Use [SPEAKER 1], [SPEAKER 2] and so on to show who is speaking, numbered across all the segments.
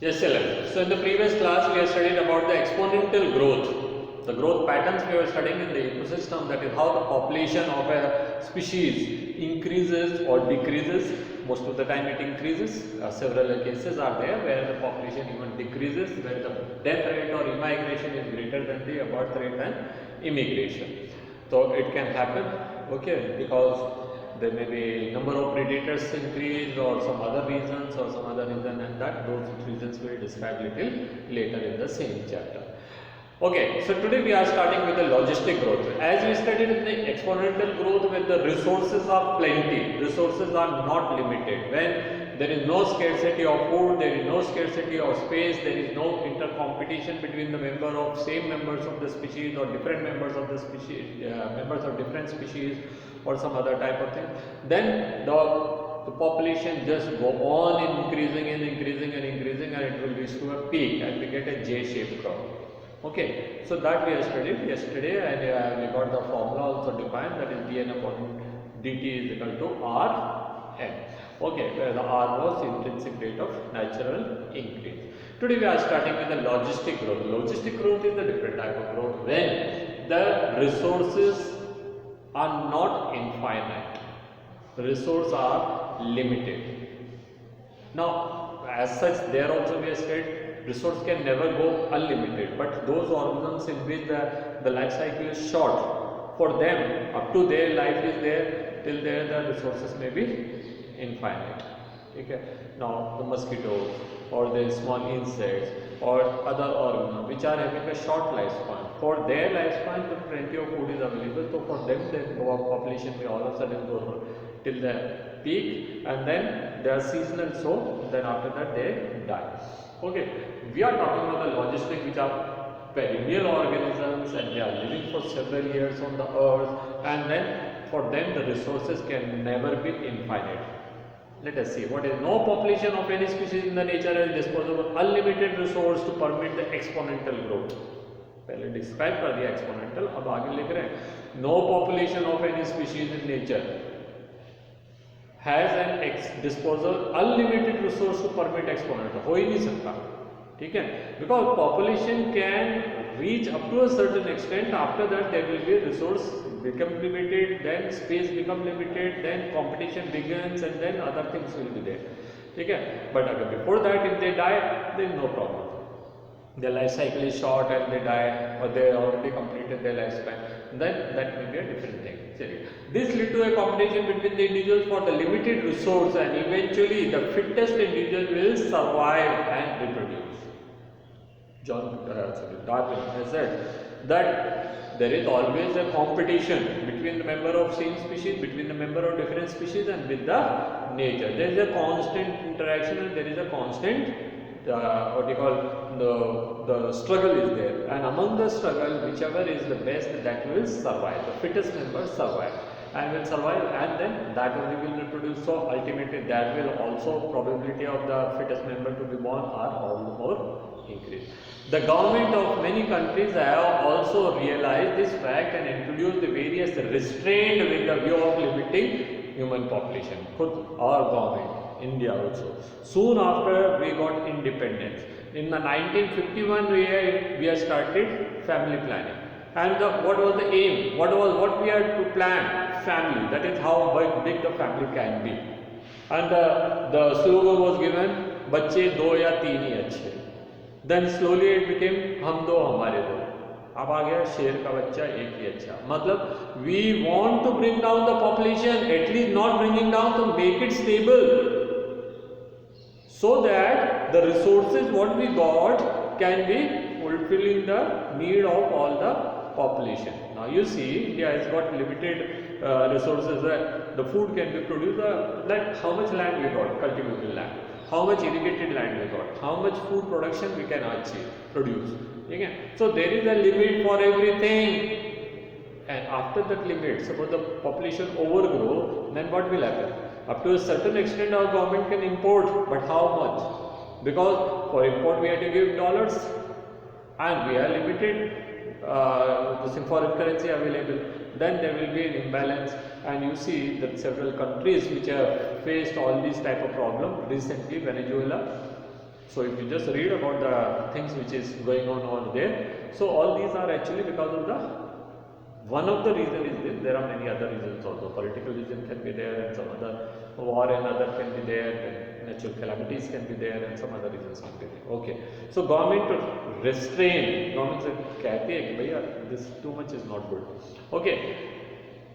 [SPEAKER 1] Yes, children. So in the previous class, we have studied about the exponential growth, the growth patterns we were studying in the ecosystem. That is how the population of a species increases or decreases. Most of the time, it increases. Several cases are there where the population even decreases, where the death rate or immigration is greater than the birth rate and immigration. So it can happen, okay, because there may be number of predators increase or some other reasons or some other reason, and that those reasons we will describe little later in the same chapter. Okay, so today we are starting with the logistic growth. As we studied in the exponential growth, when the resources are plenty, resources are not limited. When there is no scarcity of food, there is no scarcity of space, there is no intercompetition between the same members of the species or different members of the species, members of different species or some other type of thing, then the population just go on increasing and increasing and increasing, and it will reach to a peak and we get a J-shaped curve. Okay, so that we have studied yesterday, and we got the formula also defined, that is dn upon dt is equal to Rn. Okay, where the R was intrinsic rate of natural increase. Today we are starting with the logistic growth. Logistic growth is a different type of growth when the resources are not infinite, resources are limited. Now, as such, there also we have said resource can never go unlimited, but those organisms in which the life cycle is short, for them up to their life is there, till there the resources may be infinite. Okay. Now the mosquitoes or the small insects or other organisms which are having a short lifespan, for their lifespan the plenty of food is available, so for them the population may all of a sudden go till the peak, and then they are seasonal, so then after that they die. Okay, we are talking about the logistic which are perennial organisms and they are living for several years on the earth, and then for them the resources can never be infinite. Let us see what is no population of any species in the nature is disposable unlimited resource to permit the exponential growth. पहले describe कर दिया exponential, अब आगे लिख रहे हैं no population of any species in nature has an disposal unlimited resource to permit exponential. हो ही नहीं सकता, ठीक है, because population can reach up to a certain extent. After that there will be a resource become limited, then space become limited, then competition begins, and then other things will be there, ठीक है. But before that if they die, there is no problem. Their life cycle is short and they die, or they already completed their lifespan, then that may be a different thing. This lead to a competition between the individuals for the limited resource, and eventually the fittest individual will survive and reproduce. Darwin has said that there is always a competition between the member of same species, between the member of different species, and with the nature. There is a constant interaction and there is a constant what you call the struggle is there, and among the struggle whichever is the best, that will survive, the fittest member survive and will survive, and then that only will reproduce. So ultimately that will also probability of the fittest member to be born are all the more increased. The government of many countries have also realized this fact and introduced the various restraint with the view of limiting human population. Our government, India also. Soon after we got independence, in the 1951 we have started family planning, and what was the aim? What we had to plan? Family. That is how big the family can be. And the slogan was given, बच्चे दो या तीन ही अच्छे. Then slowly it became हम दो हमारे दो. अब आ गया शेर का बच्चा एक ही अच्छा. मतलब we want to bring down the population, at least not bringing down, to make it stable, so that the resources what we got can be fulfilling the need of all the population. Now you see India has got limited resources. The food can be produced, like how much land we got, cultivable land, how much irrigated land we got, how much food production we can produce. Okay? So there is a limit for everything, and after that limit, suppose the population overgrow, then what will happen? Up to a certain extent our government can import, but how much? Because for import we have to give dollars, and we are limited the foreign currency available. Then there will be an imbalance, and you see that several countries which have faced all these type of problem recently, Venezuela, So if you just read about the things which is going on there, so all these are actually because of the one of the reason is this. There are many other reasons also. Political reason can be there, and some other war and other can be there, and natural calamities can be there, and some other reasons can be there. Okay. So government restrain. Government से कहती है कि भैया this too much is not good. Okay.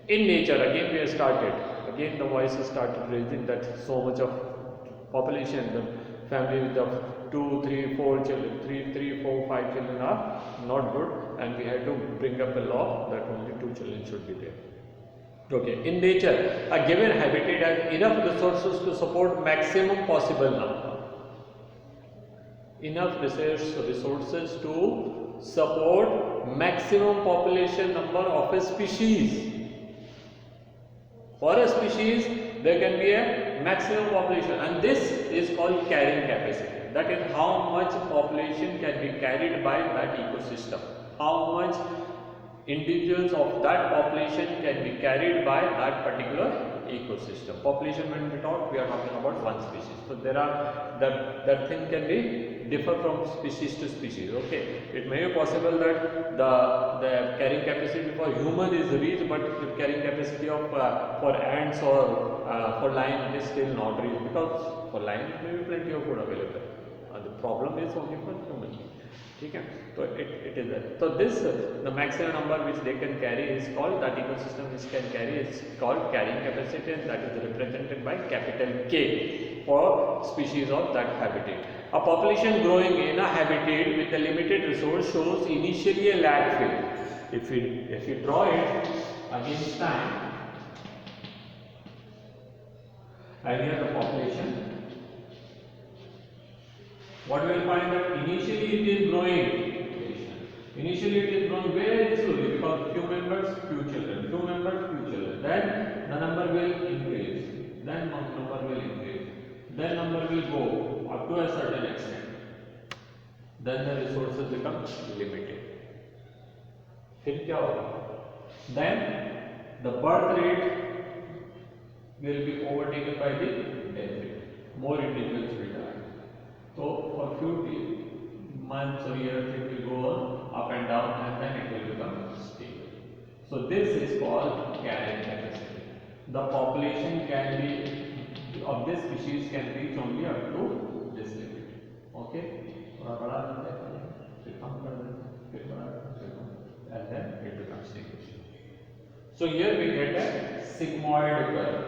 [SPEAKER 1] In nature, again we have started. Again the voices started raising that so much of population, the family with the 2, 3, 4 children, 3, 4, 5 children are not good, and we had to bring up a law that only 2 children should be there. Okay, in nature, a given habitat has enough resources to support maximum possible number. Enough resources to support maximum population number of a species. For a species, there can be a maximum population, and this is called carrying capacity. That is how much population can be carried by that ecosystem. How much individuals of that population can be carried by that particular ecosystem. Population, when we talk, we are talking about one species. So there are that thing can be differ from species to species. Okay, it may be possible that the carrying capacity for human is reached, but the carrying capacity of for ants or for lion is still not reached, because for lion it may be plenty of food available. The problem is only for human. Okay, so it is that. So this the maximum number which they can carry is called, that ecosystem which can carry is called carrying capacity, and that is represented by capital K for species of that habitat. A population growing in a habitat with a limited resource shows initially a lag phase. If we draw it against time, and here the population, what we will find that initially it is growing. Initially it is growing very slowly, because few members, few children, few members, few children. Then the number will increase. Then number will increase. Then number will go up to a certain extent. Then the resources become limited. फिर क्या होगा? Then the birth rate will be overtaken by the death rate. More individuals will die. So for few months or years it will go up and down, and then it will become stable. So this is called carrying capacity. The population can be of this species can reach only up to this limit. Okay, थोड़ा बड़ा रहता है, फिर कम कर देते हैं, फिर बड़ा, and then it becomes stable. So here we get a sigmoid curve.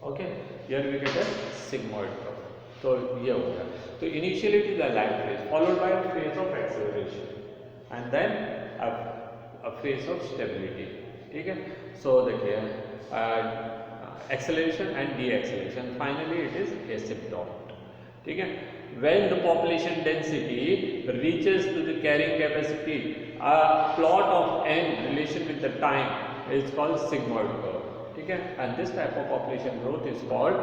[SPEAKER 1] Okay, here we get a sigmoid curve. तो ये हो गया. तो initially it is a lag phase, followed by a phase of acceleration, and then a phase of stability. ठीक है. So देखिए acceleration and deceleration. Finally it is asymptote. ठीक है. When the population density reaches to the carrying capacity, a plot of n relation with the time is called sigmoid curve. ठीक है. And this type of population growth is called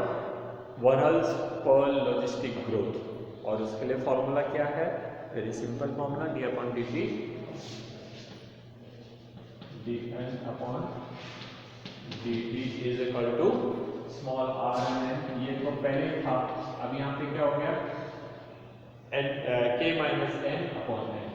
[SPEAKER 1] Verhulst-Perl logistic growth. और उसके लिए formula क्या है? Very simple formula, d upon dt, dn upon dt is equal to small r n. ये तो पहले था, अब यहाँ पे क्या हो गया? n k minus n upon n.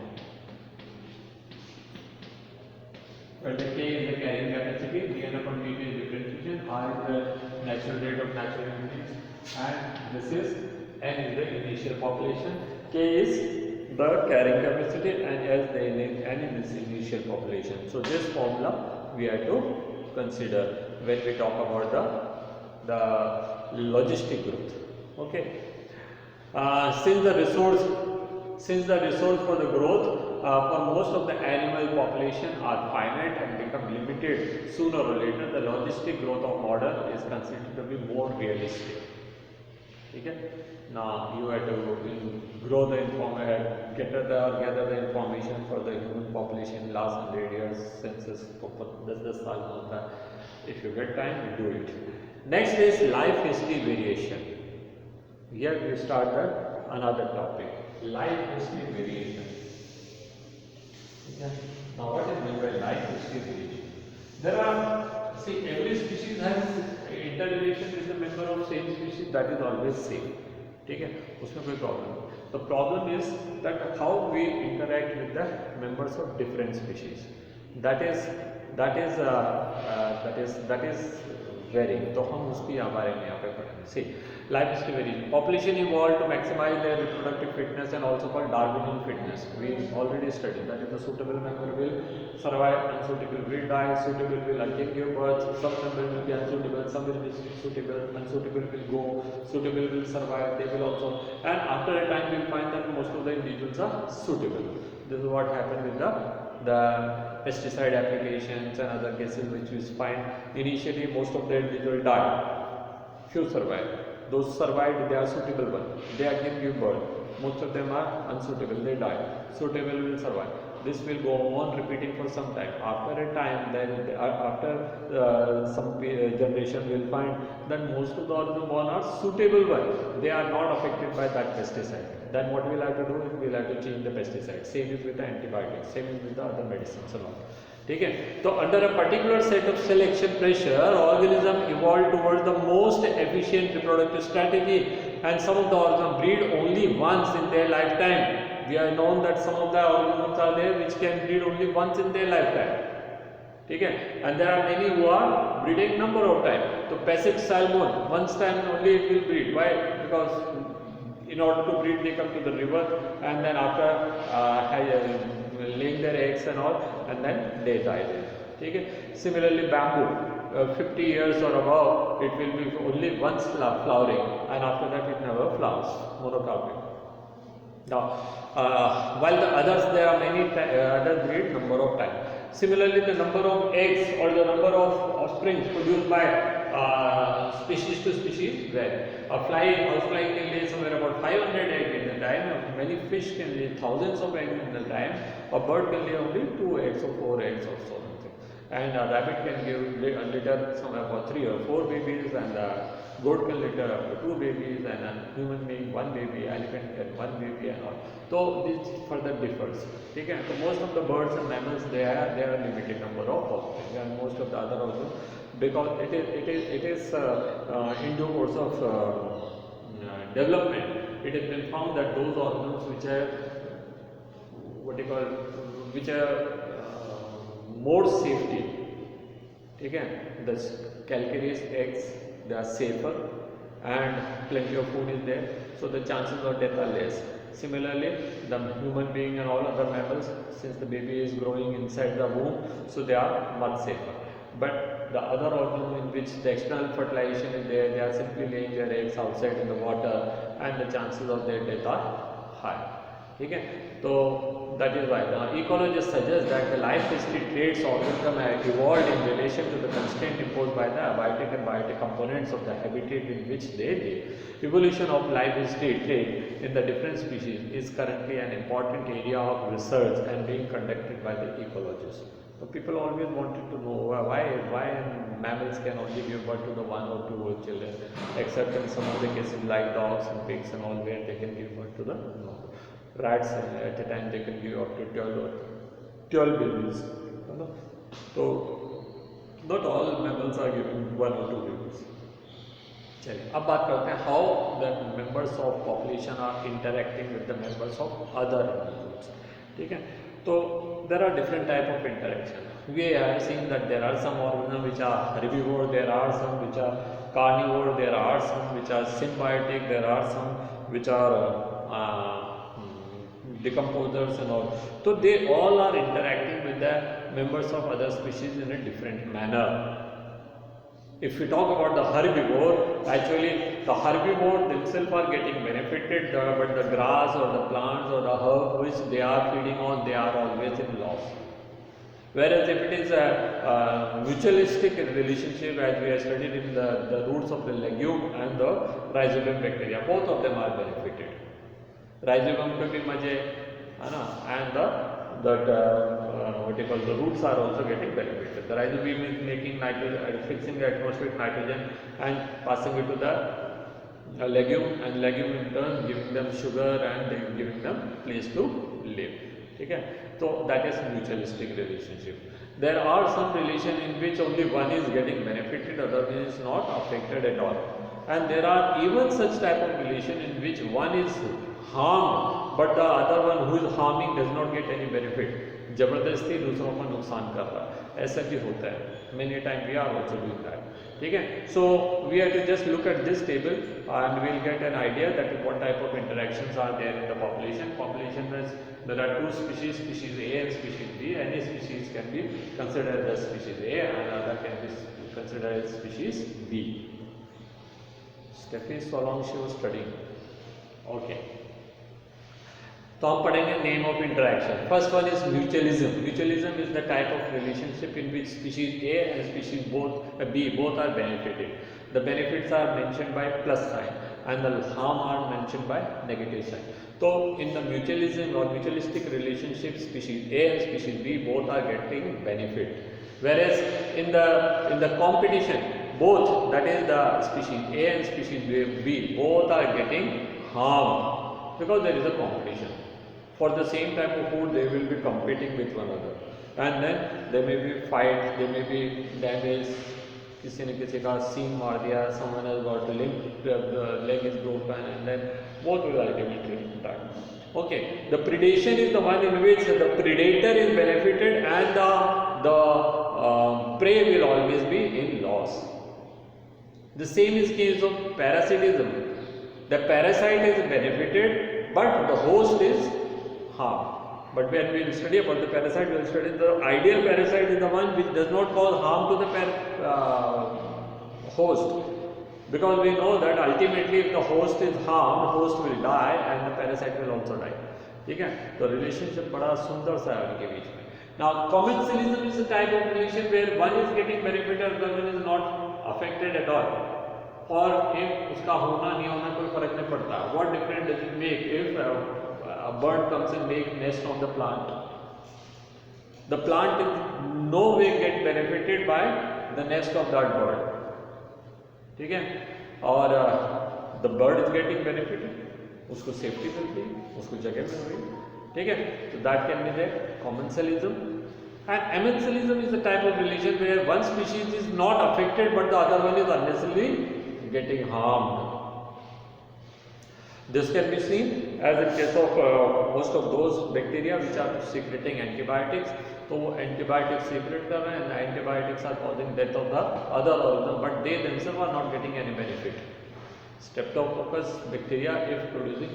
[SPEAKER 1] Where the k is the carrying capacity, dn upon dt is differentiation, r is the natural rate of natural increase, and this is n is the initial population, k is the carrying capacity, and s the n in this initial population. So this formula we have to consider when we talk about the logistic growth. Okay. Since the resource for the growth for most of the animal population are finite and become limited sooner or later, the logistic growth of modern is considered to be more realistic. Okay? Now you have to grow the gather the information for the human population last 100 years census. 10 साल में होता है. If you get time, you do it. Next is life history variation. Here we start another topic, life history variation. Okay. Now what is meant by life history variation? There are, see, every species has interrelation with the member of same species, that is always same. ठीक है, उसमें कोई problem नहीं। The problem is that how we interact with the members of different species, that is very, तो हम उसकी बारे में यहाँ पे पढ़ेंगे। See life history variation, population evolve to maximise their reproductive fitness and also called Darwinian fitness, we already study that is the suitable member will survive, unsuitable will die, suitable will again give birth, some member will be unsuitable, some will be suitable, unsuitable will go, suitable will survive, they will also, and after a time we will find that most of the individuals are suitable. This is what happened with the pesticide applications and other cases which we find initially most of the individuals died, few survived, those survived they are suitable one, they again give birth, most of them are unsuitable, they die, suitable will survive. This will go on repeating for some time. After a time, then after some generation will find that most of the organisms born are suitable ones, they are not affected by that pesticide. Then what we will have to do is we will have to change the pesticide. Same is with the antibiotics, same is with the other medicines and all. ठीक है, तो under a particular set of selection pressure organism evolve towards the most efficient reproductive strategy and some of the organism breed only once in their life time. We are known that some of the organisms are there which can breed only once in their lifetime. ठीक है, and there are many who are breeding number of times. So Pacific salmon, once time only it will breed. Why? Because in order to breed they come to the river and then after laying their eggs and all, and then they die there. ठीक है, similarly bamboo, 50 years or above it will be only once flowering and after that it never flowers, monocarpic. Now, while the others there are many other breed number of times. Similarly, the number of eggs or the number of offspring produced by species to species vary. A housefly can lay somewhere about 500 eggs in the time. Many fish can lay thousands of eggs in the time. A bird can lay only 2 eggs or 4 eggs or so. And a rabbit can give a litter somewhere about 3 or 4 babies, and a goat can litter up to 2 babies, and a human being 1 baby, elephant can 1 baby and all. So this further differs. Okay? So most of the birds and mammals they are limited number of offspring, and most of the other also, because it is in due course of development, it has been found that those organisms which are which are more safety, ठीक है, the calcareous eggs they are safer and plenty of food is there, so the chances of death are less. Similarly, the human being and all other mammals, since the baby is growing inside the womb, so they are much safer. But the other organisms in which the external fertilization is there, they are simply laying their eggs outside in the water and the chances of their death are high. ठीक है, तो that is why ecologists suggest that the life history traits organism have evolved in relation to the constraint imposed by the abiotic and biotic components of the habitat in which they live. Evolution of life history trait in the different species is currently an important area of research and being conducted by the ecologists. So people always wanted to know why mammals can only give birth to the 1 or 2 children, except in some of the cases like dogs and pigs and all, where they can give birth to the rats, and at a time they can give up to 12 babies. So not all mammals are giving 1 or 2 babies. चलिए अब बात करते हैं how the members of population are interacting with the members of other individuals. ठीक है, तो there are different type of interaction. We have seen that there are some organisms which are herbivore, there are some which are carnivore, there are some which are symbiotic, there are some which are decomposers and all. So they all are interacting with the members of other species in a different manner. If we talk about the herbivore, actually the herbivore themselves are getting benefited, but the grass or the plants or the herb which they are feeding on, they are always in loss. Whereas if it is a mutualistic relationship, as we have studied in the roots of the legume and the rhizobium bacteria, both of them are benefited. Rhizobium पे भी मजे है ना, and the roots are also getting benefited. The rhizobium is making nitrogen, fixing the atmospheric nitrogen and passing it to the legume, and legume in turn giving them sugar and giving them place to live. ठीक है, so that is mutualistic relationship. There are some relation in which only one is getting benefited, other is not affected at all. And there are even such type of relation in which one is harmed but the other one who is harming does not get any benefit. जबरदस्ती दूसरों को नुकसान कर रहा है, ऐसा भी होता है. Many times we are also doing that. ठीक है. So we have to just look at this table and we'll get an idea that what type of interactions are there in the population. Population is there are two species, species A and species B. Any species can be considered as species A and another can be considered as species B. Steffi, so long she was studying. Okay. तो हम पढ़ेंगे name of interaction. First one is mutualism. Mutualism is the type of relationship in which species A and species B both are benefited. The benefits are mentioned by plus sign and the harm are mentioned by negative sign. तो in the mutualism और mutualistic relationship species A and species B both are getting benefit, whereas in the competition both, that is the species A and species B, both are getting harm because there is a competition. For the same type of food they will be competing with one another and then there may be fight, there may be damage, किसी ने किसी का scene मार दिया, someone has got the leg is broken and then both will ultimately die. Okay, the predation is the one in which the predator is benefited and the prey will always be in loss. The same is case of parasitism. The parasite is benefited but the host is harmed. But when we will study about the parasite, we will study the ideal parasite is the one which does not cause harm to the host, because we know that ultimately if the host is harmed, host will die and the parasite will also die. ठीक है. तो relationship बड़ा सुंदर सा है उनके बीच में. Now commensalism is a type of relation where one is getting benefited and the other is not affected at all. और if उसका होना नहीं होना कोई फर्क नहीं पड़ता. What difference does it make if a bird comes and make nest on the plant? The plant is no way get benefited by the nest of that bird. ठीक है. और the bird is getting benefited, उसको safety मिलती है, उसको जगह मिल रही है. ठीक है. So that can be the commensalism. And amensalism is the type of relation where one species is not affected but the other one is unnecessarily getting harmed. This can be seen as in case of most of those bacteria which are secreting antibiotics. तो वो antibiotics secrete कर रहे हैं and antibiotics are causing death of the other organism but they themselves are not getting any benefit. Streptococcus bacteria if producing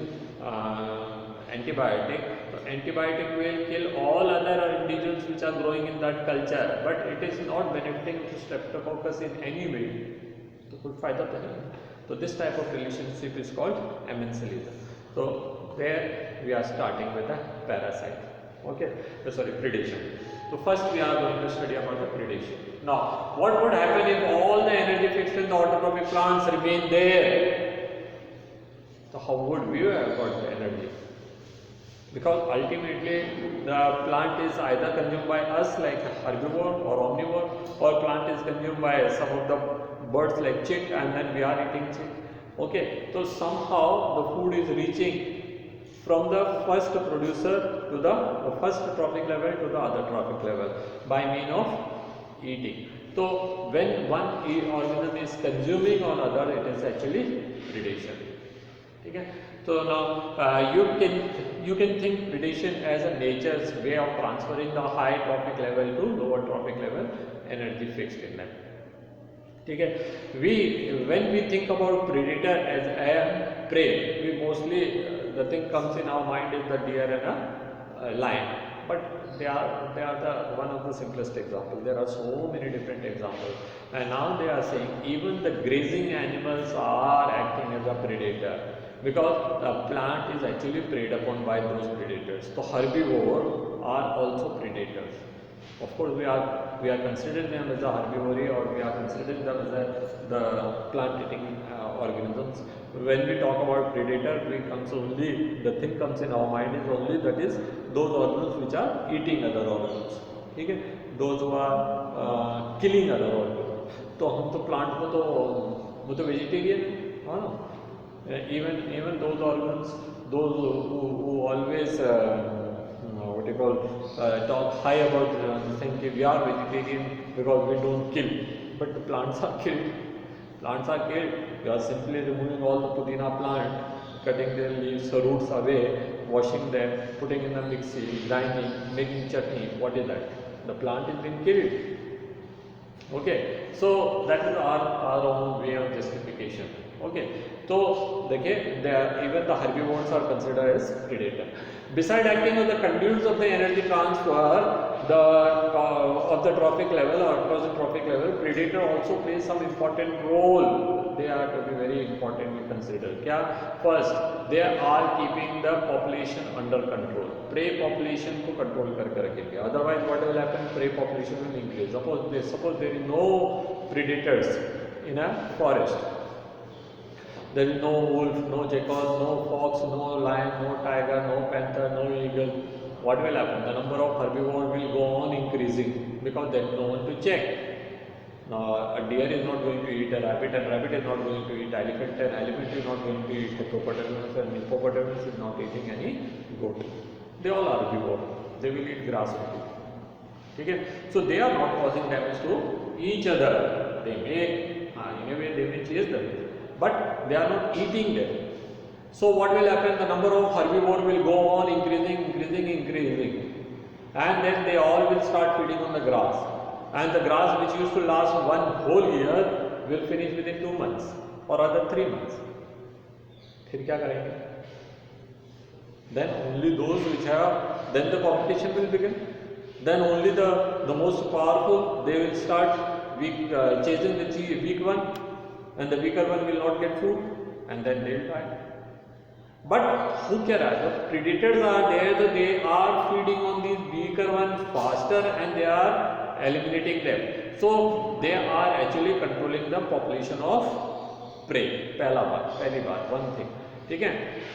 [SPEAKER 1] antibiotic, so antibiotic will kill all other individuals which are growing in that culture but it is not benefiting to Streptococcus in any way. तो कोई फायदा तो नहीं. So this type of relationship is called amensalism. So there we are starting with the parasite. Okay, sorry, predation. So first we are going to study about the predation. Now what would happen if all the energy fixed in the autotrophic plants remain there? So how would we have got the energy? Because ultimately the plant is either consumed by us like herbivore or omnivore, or plant is consumed by some of the birds like chick and then we are eating chick. Okay, so somehow the food is reaching from the first producer to the first trophic level to the other trophic level by means of eating. So when one organism is consuming on other, it is actually predation. Okay. So now you can think predation as a nature's way of transferring the high trophic level to lower trophic level energy fixed in them. ठीक है. When we think about predator as a prey, we mostly the thing comes in our mind is the deer and a lion, but they are the one of the simplest examples. There are so many different examples, and now they are saying even the grazing animals are acting as a predator because the plant is actually preyed upon by those predators. So herbivores are also predators. Of course, we are considering them as a herbivory or we are considering them as the plant-eating organisms. When we talk about predator, the thing comes in our mind is only that is those organisms which are eating other organisms. ठीक है. Those who are killing other organisms. तो हम तो plant को तो वो तो vegetarian है, हाँ ना. Even those organisms, those who always what you call talk high about the thing that we are vegetarian because we don't kill, but the plants are killed. Plants are killed You are simply removing all the pudina plant, cutting their leaves, roots away, washing them, putting in a mixie, grinding, making chutney. What is that? The plant is being killed. Okay, so that is our own way of justification. Okay, so देखिए, even the herbivores are considered as predator. Besides acting on the conduits of the energy transfer, of the trophic level or across the trophic level, predator also plays some important role. They are to be very importantly considered. क्या? First, they are keeping the population under control. Prey population को control करके रखेंगे. Otherwise, what will happen? Prey population will increase. Suppose there is no predators in a forest. There is no wolf, no jackal, no fox, no lion, no tiger, no panther, no eagle. What will happen? The number of herbivores will go on increasing because there is no one to check. Now, a deer is not going to eat a rabbit, and rabbit is not going to eat elephant, and elephant is not going to eat hippopotamus, and hippopotamus is not eating any goat. They all are herbivores. They will eat grass only. Okay? So they are not causing damage to each other. They may, in a way, they may chase them, but they are not eating them. So what will happen? The number of herbivores will go on increasing, and then they all will start feeding on the grass. And the grass which used to last one whole year will finish within 2 months or other 3 months. फिर क्या करेंगे? Then only those which have, then the competition will begin. Then only the most powerful, they will start chasing the weak one, and the weaker one will not get food, and then they will die. But who cares? The predators are there, that they are feeding on these weaker ones faster, and they are eliminating them. So they are actually controlling the population of prey. पहली बात, one thing. ठीक है?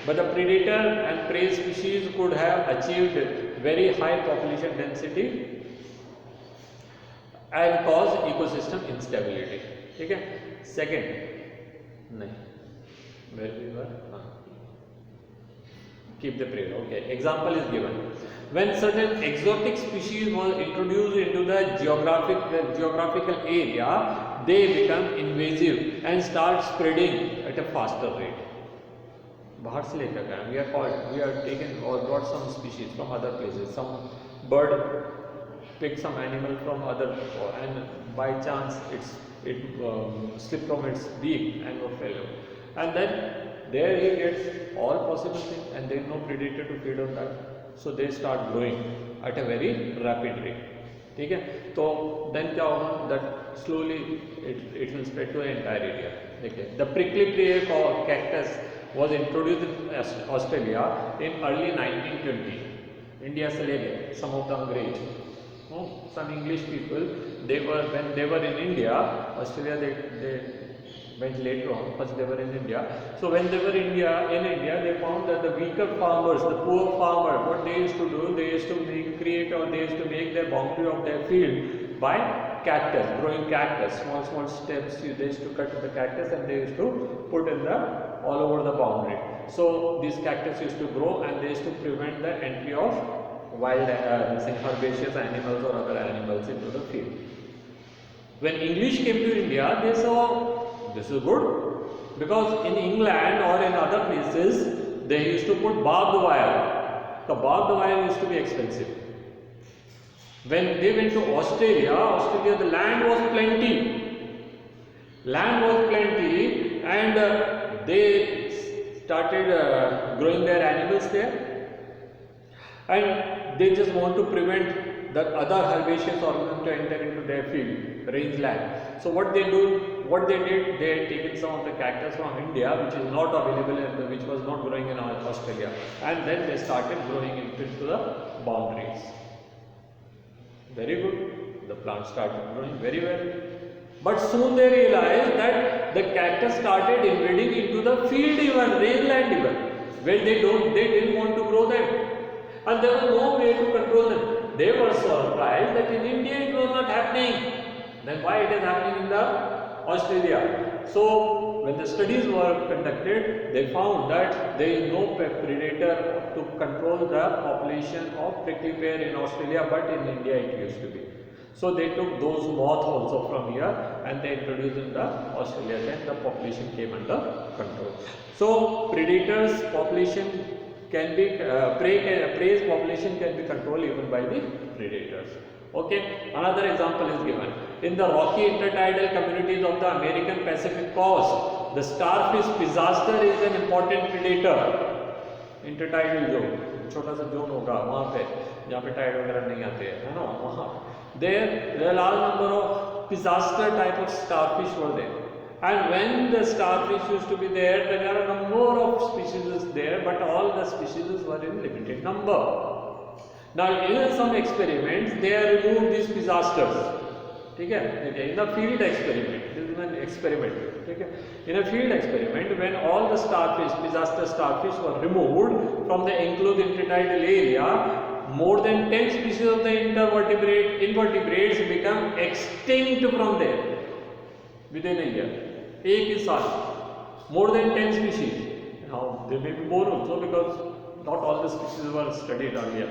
[SPEAKER 1] But the predator and prey species could have achieved very high population density and cause ecosystem instability. ठीक है? Second, नहीं, where we were? Keep the prey. Okay. Example is given. When certain exotic species was introduced into the geographical area, they become invasive and start spreading at a faster rate. बाहर से लेकर गए, we are taken or brought some species from other places. Some bird picked some animal from other, and by chance it slipped from its beak and fell, and then there he gets all possible things, and there is no predator to feed on that. So they start growing at a very rapid rate. ठीक है? तो then क्या होगा? That slowly it will spread to the entire area. देखिए, the prickly pear cactus was introduced in Australia in early 1920. India से ले गए some of the अंग्रेज. Some English people, when they were in India, Australia they went later on. First they were in India. So when they were in India, they found that the weaker farmers, the poor farmer, what they used to do, they used to make their boundary of their field by cactus, growing cactus, small steps. They used to cut the cactus, and they used to put in all over the boundary. So these cactus used to grow, and they used to prevent the entry of wild herbaceous animals or other animals into the field. When English came to India, they saw this is good, because in England or in other places they used to put barbed wire. The barbed wire used to be expensive. When they went to Australia, the land was plenty. And they started growing their animals there, and they just want to prevent the other herbaceous organisms to enter into their field, rangeland. So what they did, they had taken some of the cactus from India, which is not available and which was not growing in Australia, and then they started growing into the boundaries. Very good. The plant started growing very well. But soon they realized that the cactus started invading into the field even, rangeland even, where they didn't want to grow them, and there was no way to control them. They were surprised that in India it was not happening. Then why it is happening in the Australia? So when the studies were conducted, they found that there is no predator to control the population of prickly pear in Australia, but in India it used to be. So they took those moth also from here and they introduced in the Australia. Then the population came under control. So predators population can be prey's population can be controlled even by the predators. Okay, another example is given. In the rocky intertidal communities of the American Pacific coast, the starfish pisaster is an important predator. Intertidal zone, छोटा सा zone होगा वहाँ पे जहाँ पे Tide वगैरह नहीं आते हैं, है ना, वहाँ there are large number of pisaster type of starfish were there. And when the starfish used to be there, there are a number of species there, but all the species were in limited number. Now in some experiments, they have removed these pisasters. Okay? In a field experiment, this is an experiment. Okay? In a field experiment, when all the starfish, pisaster starfish were removed from the enclosed intertidal area, more than 10 species of the invertebrates become extinct from there within a year. एक ही साल, more than 10 species. Now there may be more also because not all the species were studied earlier.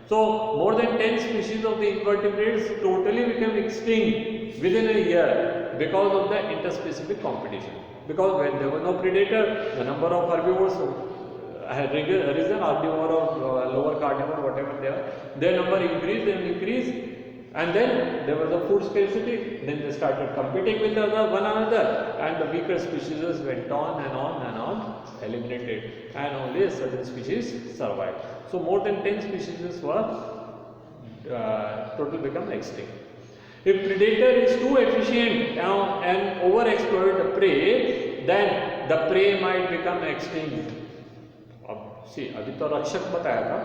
[SPEAKER 1] So more than 10 species of the invertebrates totally became extinct within a year because of the interspecific competition. Because when there was no predator, the number of herbivores had risen, herbivore or lower carnivore, whatever they are, their number increased and increased, and then there was a food scarcity. Then they started competing with one another, and the weaker species went on and on and on, eliminated, and only a certain species survived. So more than 10 species were total become extinct. If predator is too efficient and overexploit the prey, then the prey might become extinct. See, अभी तो रक्षक बताया था.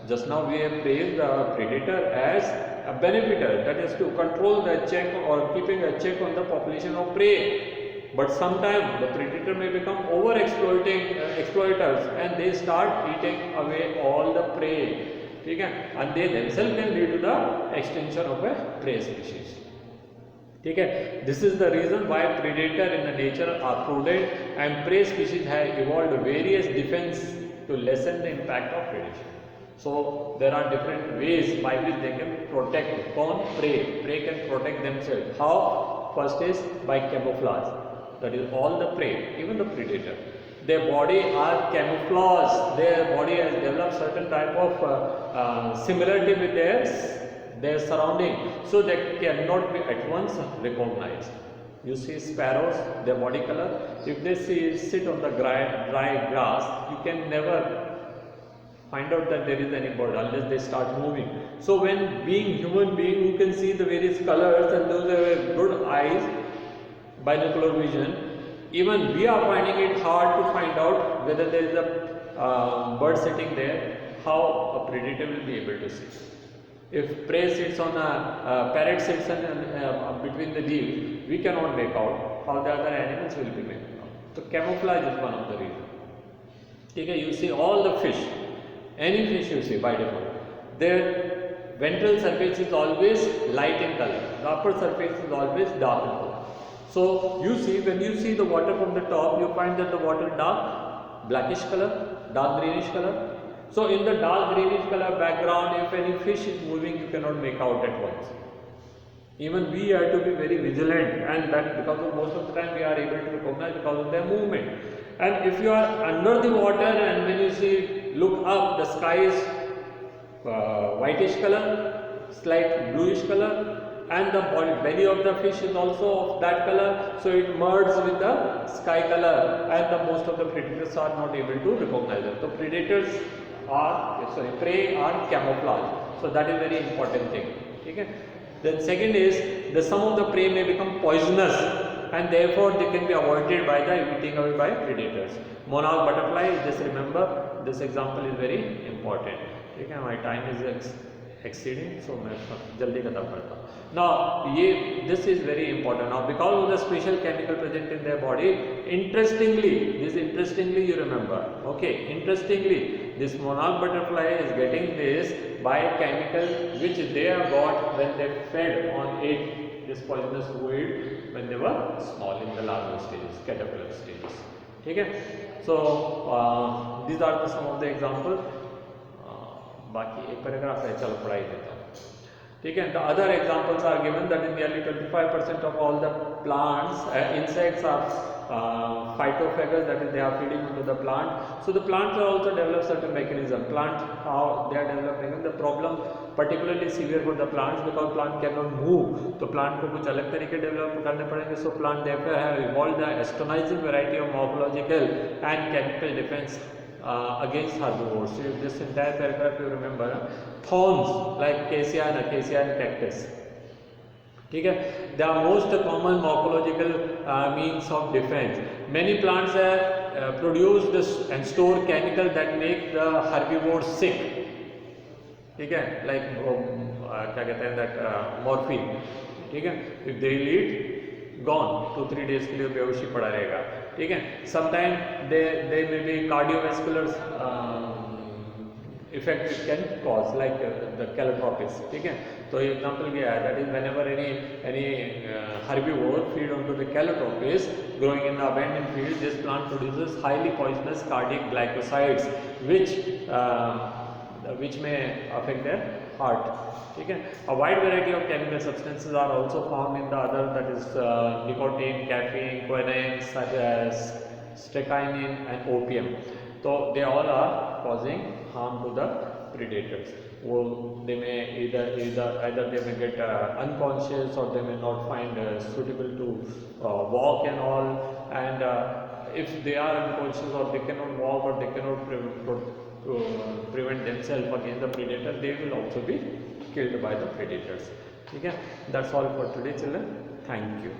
[SPEAKER 1] Just now we have praised the predator as a benefiter, that is to control the check or keeping a check on the population of prey. But sometimes the predator may become exploiters and they start eating away all the prey. Okay? And they themselves can lead to the extinction of a prey species. Okay? This is the reason why predator in the nature are prudent and prey species have evolved various defense to lessen the impact of predation. So there are different ways by which they can protect prey. Prey can protect themselves. How? First is by camouflage. That is all the prey, even the predator. Their body are camouflaged. Their body has developed certain type of similarity with their surrounding, so they cannot be at once recognized. You see sparrows, their body color. If they sit on the dry grass, you can never find out that there is any bird unless they start moving. So when being human being who can see the various colors and those have good eyes, binocular vision, even we are finding it hard to find out whether there is a bird sitting there, how a predator will be able to see. If prey sits on parrot sits between the leaves, we cannot make out how the other animals will be making out. So camouflage is one of the reasons. Okay, you see all the fish, any fish you see by default, their ventral surface is always light in color, the upper surface is always dark in color. So you see, when you see the water from the top, you find that the water dark, blackish color, dark greenish color. So in the dark greenish color background, if any fish is moving, you cannot make out at once. Even we have to be very vigilant, and that because of most of the time we are able to recognize because of their movement. And if you are under the water and when you see, look up, the sky is whitish color, slight bluish color, and the belly of the fish is also of that color, so it merges with the sky color, and most of the predators are not able to recognize it. So prey are camouflage. So that is very important thing. Okay? Then second is some of the prey may become poisonous, and therefore they can be avoided by the eating away by predators. Monarch butterfly, just remember this example is very important. Okay? My time is exceeding, so मैं जल्दी खत्म करता हूँ. Now this is very important. Now because of the special chemical present in their body, interestingly you remember. Okay, interestingly, this monarch butterfly is getting this by a chemical which they have got when they fed on it this poisonous weed when they were small in the larval stages, caterpillar stages. Okay, so these are some of the examples. बाकी एक paragraph है, चलो पढ़ाई देता हूँ. ठीक है. The other examples are given that in nearly 25% of all the plants, insects are phytophagous, that is they are feeding into the plant. So the plants are also develop certain mechanism. Plant, how they are developing, the problem particularly severe for the plants because plant cannot move. तो plant को कुछ अलग तरीके develop करने पड़ेंगे. So plant therefore have evolved the astonishing variety of morphological and chemical defense against herbivores. So this entire paragraph you remember, thorns like cassia and acacia and cactus. ठीक है. They are most common morphological means of defense. Many plants produce this and store chemical that make the herbivores sick. ठीक है. Like क्या कहते हैं that morphine. ठीक है. If they eat, gone 2-3 days के लिए बेहोशी पड़ा रहेगा. ठीक है. Sometimes they may be cardiovascular effect it can cause, like the calotropis. ठीक है. तो एग्जाम्पल क्या है, that is whenever any herbivore feed onto the calotropis growing in the abandoned field, this plant produces highly poisonous cardiac glycosides which may affect their heart. ठीक है. A wide variety of chemical substances are also found in the other, that is nicotine, caffeine, quinine, such as strychnine and opium. So they all are causing harm to the predators. They may either they may get unconscious, or they may not find suitable to walk and all. And if they are unconscious or they cannot walk or they cannot prevent themselves against the predator, they will also be killed by the predators. Okay, that's all for today, children. Thank you.